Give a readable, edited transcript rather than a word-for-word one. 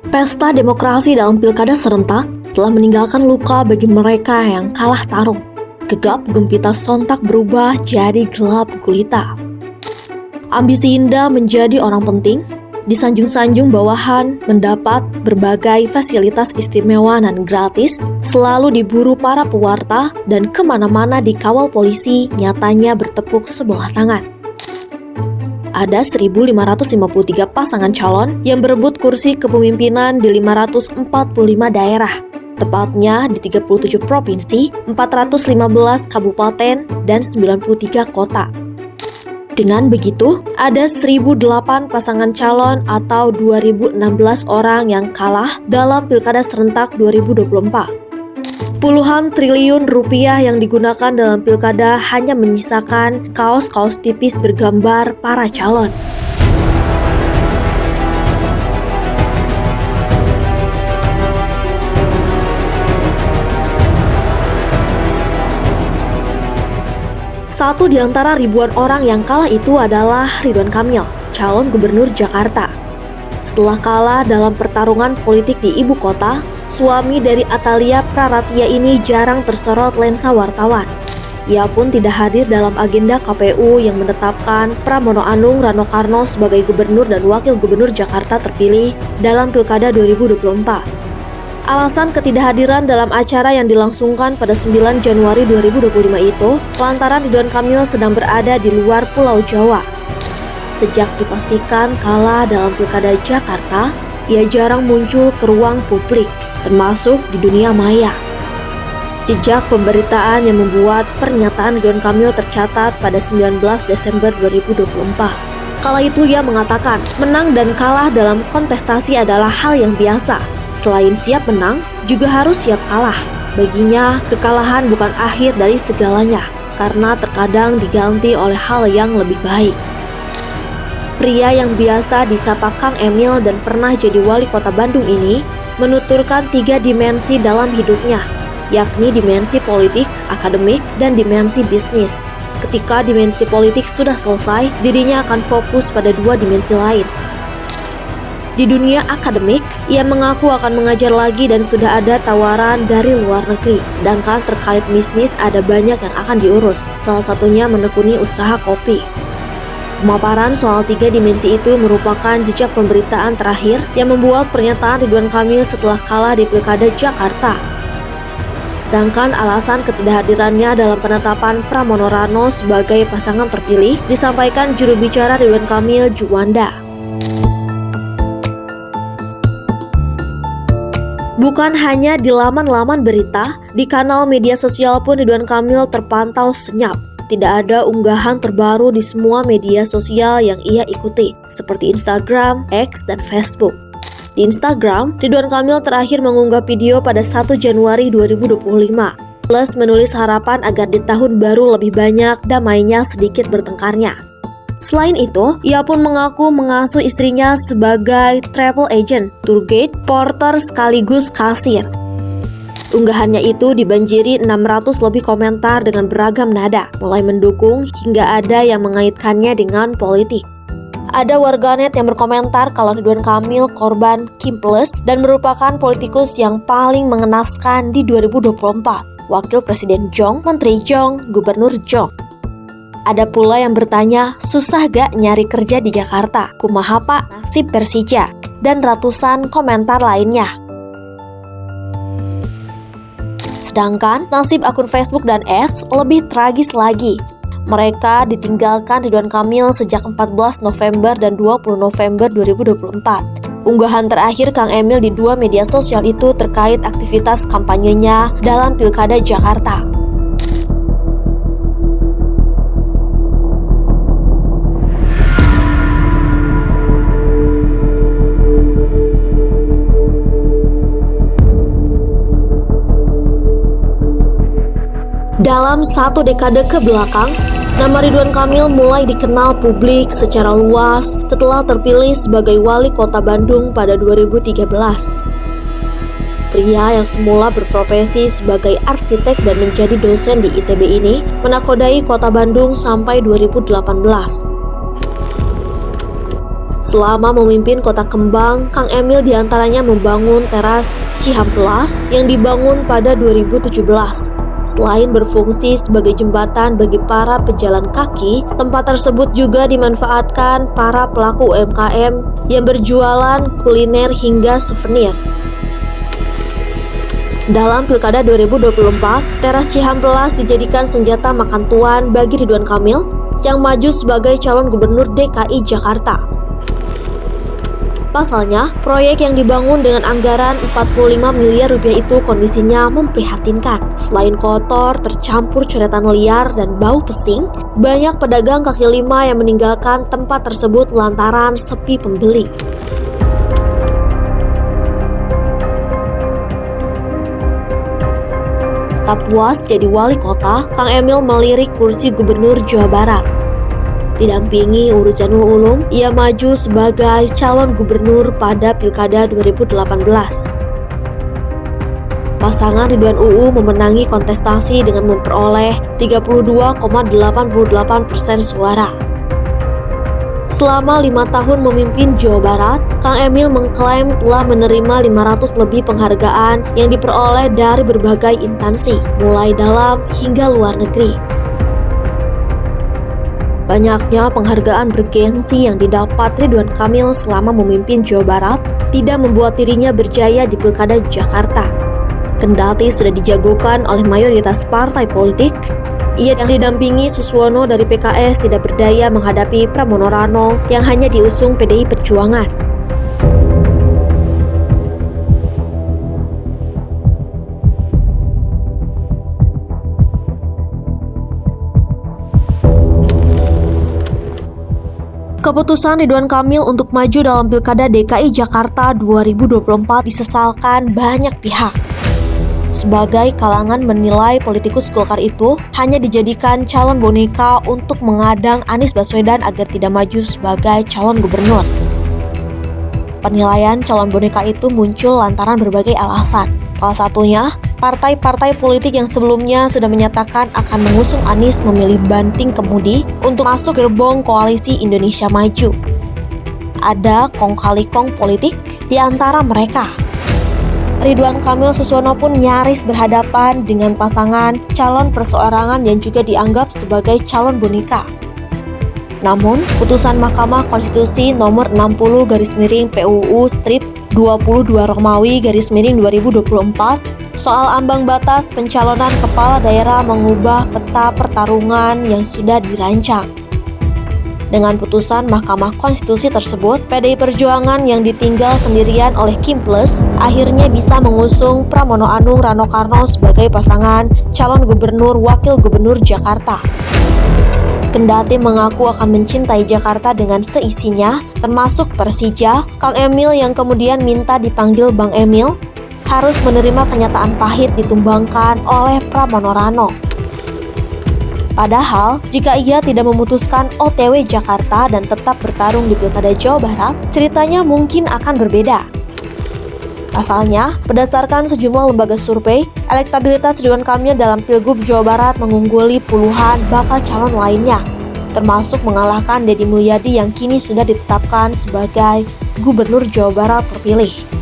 Pesta demokrasi dalam pilkada serentak telah meninggalkan luka bagi mereka yang kalah tarung. Gegap gempita sontak berubah jadi gelap gulita. Ambisi indah menjadi orang penting, disanjung-sanjung bawahan mendapat berbagai fasilitas istimewa dan gratis, selalu diburu para pewarta dan kemana-mana dikawal polisi nyatanya bertepuk sebelah tangan. Ada 1.553 pasangan calon yang berebut kursi kepemimpinan di 545 daerah, tepatnya di 37 provinsi, 415 kabupaten, dan 93 kota. Dengan begitu, ada 1.008 pasangan calon atau 2.016 orang yang kalah dalam Pilkada Serentak 2024. Puluhan triliun rupiah yang digunakan dalam pilkada hanya menyisakan kaos-kaos tipis bergambar para calon. Satu di antara ribuan orang yang kalah itu adalah Ridwan Kamil, calon gubernur Jakarta. Setelah kalah dalam pertarungan politik di ibu kota, suami dari Atalia Praratia ini jarang tersorot lensa wartawan. Ia pun tidak hadir dalam agenda KPU yang menetapkan Pramono Anung Rano Karno sebagai gubernur dan wakil gubernur Jakarta terpilih dalam Pilkada 2024. Alasan ketidakhadiran dalam acara yang dilangsungkan pada 9 Januari 2025 itu lantaran Ridwan Kamil sedang berada di luar Pulau Jawa. Sejak dipastikan kalah dalam Pilkada Jakarta, ia jarang muncul ke ruang publik, termasuk di dunia maya. Jejak pemberitaan yang membuat pernyataan Ridwan Kamil tercatat pada 19 Desember 2024. Kala itu ia mengatakan, menang dan kalah dalam kontestasi adalah hal yang biasa. Selain siap menang, juga harus siap kalah. Baginya, kekalahan bukan akhir dari segalanya, karena terkadang diganti oleh hal yang lebih baik. Pria yang biasa disapa Kang Emil dan pernah jadi wali kota Bandung ini menuturkan 3 dimensi dalam hidupnya, yakni dimensi politik, akademik, dan dimensi bisnis. Ketika dimensi politik sudah selesai, dirinya akan fokus pada 2 dimensi lain. Di dunia akademik, ia mengaku akan mengajar lagi dan sudah ada tawaran dari luar negeri. Sedangkan terkait bisnis ada banyak yang akan diurus, salah satunya menekuni usaha kopi. Pemaparan soal 3 dimensi itu merupakan jejak pemberitaan terakhir yang membuat pernyataan Ridwan Kamil setelah kalah di Pilkada Jakarta. Sedangkan alasan ketidakhadirannya dalam penetapan Pramono Rano sebagai pasangan terpilih disampaikan juru bicara Ridwan Kamil, Juwanda. Bukan hanya di laman-laman berita, di kanal media sosial pun Ridwan Kamil terpantau senyap. Tidak ada unggahan terbaru di semua media sosial yang ia ikuti, seperti Instagram, X, dan Facebook. Di Instagram, Ridwan Kamil terakhir mengunggah video pada 1 Januari 2025, plus menulis harapan agar di tahun baru lebih banyak damainya sedikit bertengkarnya. Selain itu, ia pun mengaku mengasuh istrinya sebagai travel agent, tour guide, porter sekaligus kasir. Unggahannya itu dibanjiri 600 lebih komentar dengan beragam nada, mulai mendukung hingga ada yang mengaitkannya dengan politik. Ada warganet yang berkomentar kalau Ridwan Kamil korban Kim Plus dan merupakan politikus yang paling mengenaskan di 2024. Wakil Presiden Jong, Menteri Jong, Gubernur Jong. Ada pula yang bertanya, susah gak nyari kerja di Jakarta? Kumaha pak, nasib Persija? Dan ratusan komentar lainnya. Sedangkan nasib akun Facebook dan X lebih tragis lagi. Mereka ditinggalkan Ridwan Kamil sejak 14 November dan 20 November 2024. Unggahan terakhir Kang Emil di 2 media sosial itu terkait aktivitas kampanyenya dalam Pilkada Jakarta. Dalam 1 dekade ke belakang, nama Ridwan Kamil mulai dikenal publik secara luas setelah terpilih sebagai wali kota Bandung pada 2013. Pria yang semula berprofesi sebagai arsitek dan menjadi dosen di ITB ini menakodai kota Bandung sampai 2018. Selama memimpin Kota Kembang, Kang Emil diantaranya membangun teras Cihamplas yang dibangun pada 2017. Selain berfungsi sebagai jembatan bagi para pejalan kaki, tempat tersebut juga dimanfaatkan para pelaku UMKM yang berjualan kuliner hingga souvenir. Dalam Pilkada 2024, teras Cihamplas dijadikan senjata makan tuan bagi Ridwan Kamil yang maju sebagai calon gubernur DKI Jakarta. Pasalnya, proyek yang dibangun dengan anggaran 45 miliar rupiah itu kondisinya memprihatinkan. Selain kotor, tercampur coretan liar dan bau pesing, banyak pedagang kaki lima yang meninggalkan tempat tersebut lantaran sepi pembeli. Tak puas jadi wali kota, Kang Emil melirik kursi gubernur Jawa Barat. Didampingi Ruzanul Ulum, ia maju sebagai calon gubernur pada Pilkada 2018. Pasangan Ridwan UU memenangi kontestasi dengan memperoleh 32,88% suara. Selama 5 tahun memimpin Jawa Barat, Kang Emil mengklaim telah menerima 500 lebih penghargaan yang diperoleh dari berbagai instansi, mulai dalam hingga luar negeri. Banyaknya penghargaan bergengsi yang didapat Ridwan Kamil selama memimpin Jawa Barat tidak membuat dirinya berjaya di Pilkada Jakarta. Kendati sudah dijagokan oleh mayoritas partai politik, ia yang didampingi Suswono dari PKS tidak berdaya menghadapi Pramono Rano yang hanya diusung PDI Perjuangan. Keputusan Ridwan Kamil untuk maju dalam Pilkada DKI Jakarta 2024 disesalkan banyak pihak. Sebagai kalangan menilai politikus Golkar itu hanya dijadikan calon boneka untuk mengadang Anies Baswedan agar tidak maju sebagai calon gubernur. Penilaian calon boneka itu muncul lantaran berbagai alasan. Salah satunya, partai-partai politik yang sebelumnya sudah menyatakan akan mengusung Anies memilih banting kemudi untuk masuk gerbong koalisi Indonesia Maju. Ada kong-kali-kong politik di antara mereka. Ridwan Kamil Suswono pun nyaris berhadapan dengan pasangan calon perseorangan yang juga dianggap sebagai calon boneka. Namun, putusan Mahkamah Konstitusi nomor 60/PUU/22 Romawi/2024 soal ambang batas pencalonan kepala daerah mengubah peta pertarungan yang sudah dirancang. Dengan putusan Mahkamah Konstitusi tersebut, PDI Perjuangan yang ditinggal sendirian oleh Kim Plus akhirnya bisa mengusung Pramono Anung Rano Karno sebagai pasangan calon gubernur wakil gubernur Jakarta. Kendati mengaku akan mencintai Jakarta dengan seisinya, termasuk Persija, Kang Emil yang kemudian minta dipanggil Bang Emil, harus menerima kenyataan pahit ditumbangkan oleh Pramono Rano. Padahal, jika ia tidak memutuskan OTW Jakarta dan tetap bertarung di Pilkada Jawa Barat, ceritanya mungkin akan berbeda. Pasalnya, berdasarkan sejumlah lembaga survei, elektabilitas Ridwan Kamil dalam Pilgub Jawa Barat mengungguli puluhan bakal calon lainnya, termasuk mengalahkan Deddy Mulyadi yang kini sudah ditetapkan sebagai Gubernur Jawa Barat terpilih.